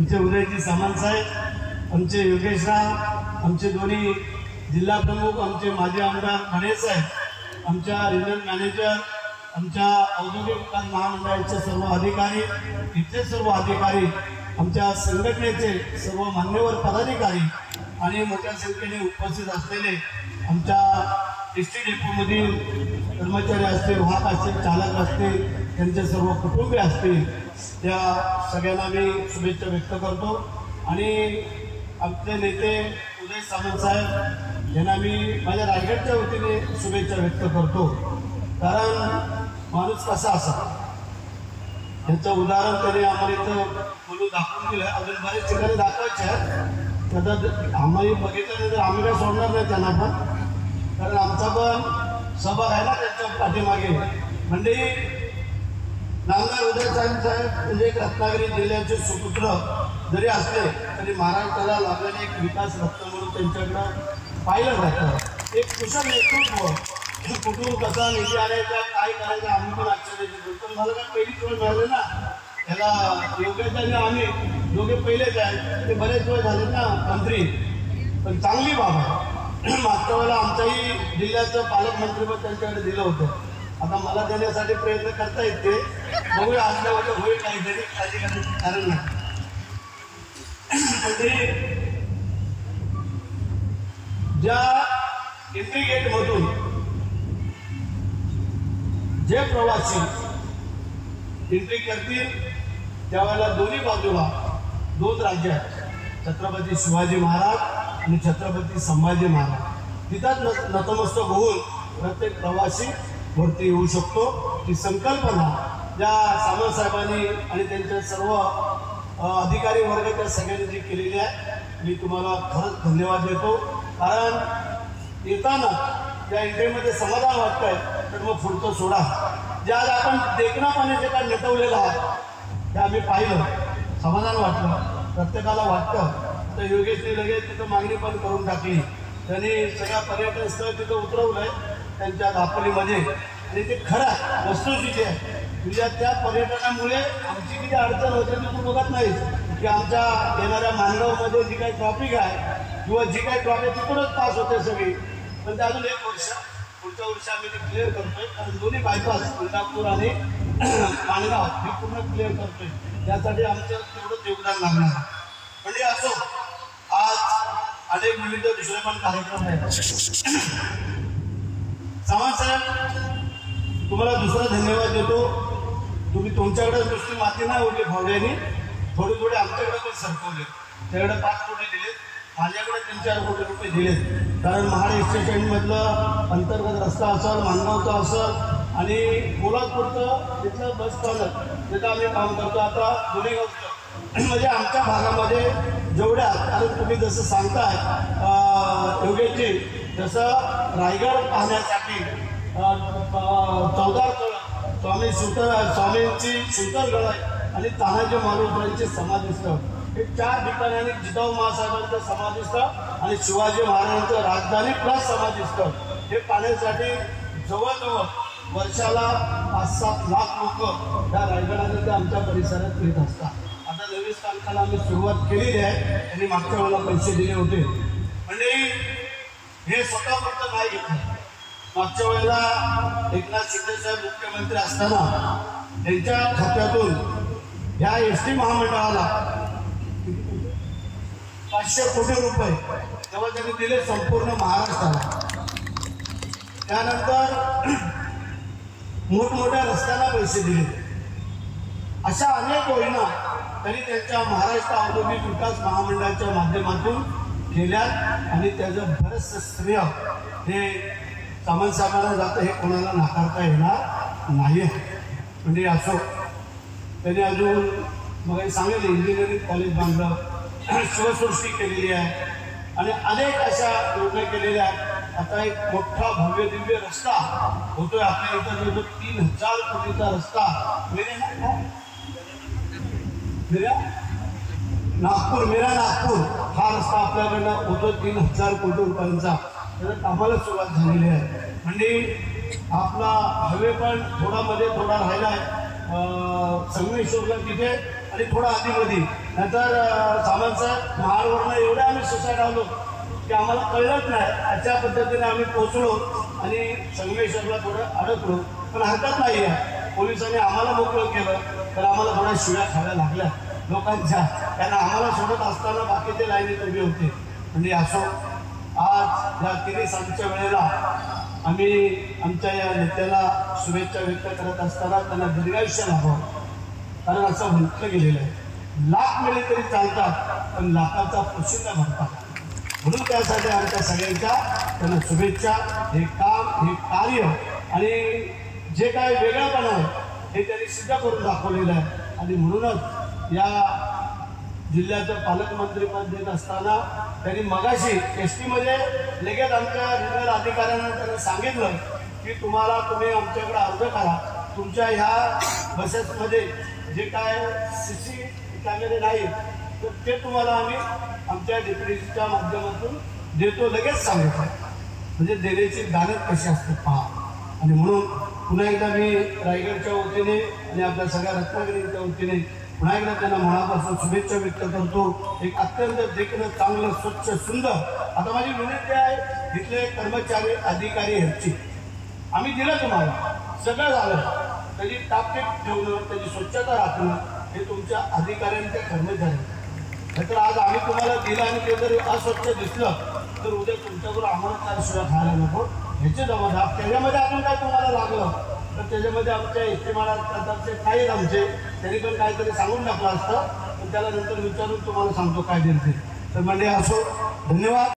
आमचे उदयजी सामंत साहेब, आमचे योगेशराव, आमचे दोन्ही जिल्हा प्रमुख, आमचे माजी आमदार गणेश साहेब, आमच्या रिजनल मॅनेजर, आमच्या औद्योगिक विकास महामंडळाचे सर्व अधिकारी, इथले सर्व अधिकारी, आमच्या संघटनेचे सर्व मान्यवर पदाधिकारी आणि मोठ्या संख्येने उपस्थित असलेले आमच्या एस टी डेपोमधील कर्मचारी असतील, वाहक असतील, चालक असतील, त्यांचे सर्व कुटुंबीय असतील, त्या सगळ्यांना मी शुभेच्छा व्यक्त करतो। आणि आमचे नेते उदय सामंत साहेब यांना मी माझ्या रायगडच्या वतीने शुभेच्छा व्यक्त करतो। कारण माणूस कसा असा, यांचं उदाहरण त्यांनी आम्हाला इथं बोलून दाखवून दिलं। अजून बरेच ठिकाणी दाखवायचे आहेत, आता आम्हाला बघितलं तर आम्ही काय सोडणार नाही त्यांना पण, कारण आमचा पण सहभाग आहे ना त्यांच्या पाठीमागे। म्हणजे नामदार उदय सामंत साहेब म्हणजे एक रत्नागिरी जिल्ह्याचे सुपुत्र जरी असले तरी महाराष्ट्राला लाभलेले एक विकास रत्न म्हणून त्यांच्याकडं पाहिलं जातं। एक कुशल नेतृत्व, कुठून कसा निधी आणायचा, काय करायचं आम्ही पण आश्चर्य घेतो। पण मला काय पहिलीच वेळ मिळाली ना, त्याला योगेश आणि आम्ही दोघे पहिलेच आहेत, ते बरेच वेळ झाले ना मंत्री, पण चांगली बाब आहे। मागच्या वेळेला आमच्याही जिल्ह्याचं पालकमंत्रीपद त्यांच्याकडे दिलं होतं, आता मला देण्यासाठी प्रयत्न करता येते, बघूया आपल्या वगैरे होईल काहीतरी, काळजी करण्याचं कारण नाही। ज्या एंट्री गेटमधून जे प्रवासी एंट्री करतील त्यावेळेला दोन्ही बाजूला दोन राज्य आहेत, छत्रपती शिवाजी महाराज आणि छत्रपती संभाजी महाराज, तिथंच नतमस्तक होऊन प्रत्येक प्रवासी वरती येऊ शकतो। ही संकल्पना ज्या सामंत साहेबांनी आणि त्यांचे सर्व अधिकारी वर्ग त्या सगळ्यांनी जी केलेली आहे, मी तुम्हाला खरंच धन्यवाद देतो। कारण येताना त्या एंट्रीमध्ये समाधान वाटतंय, तर मग पुढचं सोडा। जे आज आपण देखणापणे जे काय नटवलेलं आहे ते आम्ही पाहिलं, समाधान वाटलं, प्रत्येकाला वाटतं। तर योगेशने लगेच तिथं मागणी पण करून टाकली, त्यांनी सगळ्या पर्यटन स्थळ तिथं उतरवलंय त्यांच्या दापोलीमध्ये, आणि ते खरं वस्तुस्थिती आहे। म्हणजे त्या पर्यटनामुळे आमची किती अडचण होते ती तू बघत नाहीस की आमच्या येणाऱ्या मानगावमध्ये जी काही ट्रॉफिक आहे किंवा जी काही ट्रॉफिक तिथूनच पास होते सगळी, पण ते अजून एक वर्ष, पुढच्या वर्षी आम्ही ते क्लिअर करतोय। कारण दोन्ही बायपास तुळजापूर आणि मानगाव हे पूर्ण क्लिअर करतोय, त्यासाठी आमचं तेवढंच योगदान लागणार। म्हणजे असो, आज अनेक विविध दुसरे पण कार्यक्रम आहेत। सामंत साहेब, तुम्हाला दुसरा धन्यवाद देतो, तुम्ही तुमच्याकडे नुसती माती नाही उडली फावड्याने, थोडे थोडे आमच्याकडे पण सरकवले, त्याकडे 5 कोटी दिलेत, माझ्याकडे 3-4 कोटी रुपये दिलेत। कारण महाड स्टेशनमधलं अंतर्गत रस्ता असेल, मानगावचा असेल आणि पोलादपूरचं तिथलं बस स्थानक तिथं आम्ही काम करतो। आता गुन्हेगावचं म्हणजे आमच्या भागामध्ये जेवढ्या, कारण तुम्ही जसं सांगताय योगेशजी, जसं रायगड पाहण्यासाठी 14 स्वामींची सुंदरगड आणि तानाजी महाराजांचे समाधीस्थळ हे 4 ठिकाणी, आणि जिजाऊ महासाहेबांचं समाधीस्थळ आणि शिवाजी महाराजांचं राजधानी प्लस समाधीस्थळ हे पाहण्यासाठी जवळजवळ वर्षाला 5-7 लाख लोक त्या रायगडाने आमच्या परिसरात येत असतात। आता 23 तारखेला आम्ही सुरुवात केलेली आहे, त्यांनी मागच्या वेळेला पैसे दिले होते। म्हणजे हे स्वतः फक्त नाही घेतलं, मागच्या वेळेला एकनाथ शिंदे साहेब मुख्यमंत्री असताना त्यांच्या खात्यातून ह्या एस टी महामंडळाला 500 कोटी रुपये तेव्हा त्यांनी दिले संपूर्ण महाराष्ट्राला। त्यानंतर मोठमोठ्या रस्त्यांना पैसे दिले, अशा अनेक योजना त्यांनी त्यांच्या महाराष्ट्र औद्योगिक विकास महामंडळाच्या माध्यमातून केल्यात, आणि त्याचं बरंचसं श्रेय हे सामंत साहेबांना जातं, हे कोणाला नाकारता येणार नाही। म्हणजे असो, त्यांनी अजून मग सांगेल इंजिनिअरिंग कॉलेज बांधलं, शिवसृष्टी केलेली आहे आणि अनेक अशा योजना केलेल्या आहेत। आता एक मोठा भव्य दिव्य रस्ता होतोय आपल्या इथं, जो 3000 कोटीचा रस्ता मेरा नागपूर हा रस्ता आपल्याकडनं होतो 3000 कोटी रुपयांचा, त्याच्या कामाला सुरुवात झालेली आहे। म्हणजे आपला हवे पण थोडा मध्ये थोडा राहिला आहे, संगमेश्वरला तिथे आणि थोडा आधीमध्ये नंतर सामंत साहेब महाडवरनं एवढे आम्ही सुसाईड आलो की आम्हाला कळलंच नाही. अशा पद्धतीने आम्ही पोचलो आणि संगमेश्वरला थोडं अडकलो. पण हरकत नाही आहे, पोलिसांनी आम्हाला मोकळं केलं तर आम्हाला थोड्या शिव्या खायला लागल्या लोकांच्या, कारण आम्हाला सोडत असताना बाकीचे लाईनीत उभे होते. म्हणजे असो, आज या 3 सांजच्या वेळेला आम्ही आमच्या या नेत्याला शुभेच्छा व्यक्त करत असताना त्यांना दीर्घायुष्य लाभावं, कारण असं म्हटलं गेलेलं आहे, लाख मिळे तरी चालतात पण लाखाचा पोशिंदा भरतात. म्हणून त्यासाठी आमच्या सगळ्यांच्या त्यांना शुभेच्छा. हे काम, हे कार्य आणि जे काय वेगळेपण आहे हे त्यांनी सिद्ध करून दाखवलेलं आहे. आणि म्हणूनच या जिल्ह्याचं पालकमंत्रीपद देत असताना त्यांनी मगाशी ST मध्ये लगेच आमच्या रिजनल अधिकाऱ्यांना त्यांना सांगितलं की तुम्ही आमच्याकडे अर्ज करा, तुमच्या ह्या बसेसमध्ये जे काय CC कॅमेरे नाही तर ते तुम्हाला आम्ही आमच्या डेप्युटीच्या माध्यमातून देतो, लगेच सांगितलं. म्हणजे देण्याची दानत कशी असते पहा. आणि म्हणून पुन्हा एकदा मी रायगडच्या वतीने आणि आपल्या सगळ्या रत्नागिरीच्या वतीने पुन्हा एकदा त्यांना मनापासून शुभेच्छा व्यक्त करतो. एक अत्यंत देखणं चांगलं, स्वच्छ, सुंदर. आता माझी विनंती आहे, इथले कर्मचारी अधिकारी ह्यांची आम्ही दिलं तुम्हाला, सगळं झालं, त्याची टापटीप ठेवणं, त्याची स्वच्छता राखणं हे तुमच्या अधिकाऱ्यांच्या कर्मचारी. नाहीतर आज आम्ही तुम्हाला दिलं आणि ते जर अस्वच्छ दिसलं तर उद्या तुमच्याबरोबर आम्हाला काय शिवाय खायला नको, ह्याचे जबाबदार. त्याच्यामध्ये अजून काय तुम्हाला लागलं तर त्याच्यामध्ये आमच्या ST महाराष्ट्राचे काही आमचे त्यांनी पण काहीतरी सांगून टाकलं असतं, पण त्याला नंतर विचारून तुम्हाला सांगतो काय दिलं ते. तर म्हणजे असो, धन्यवाद.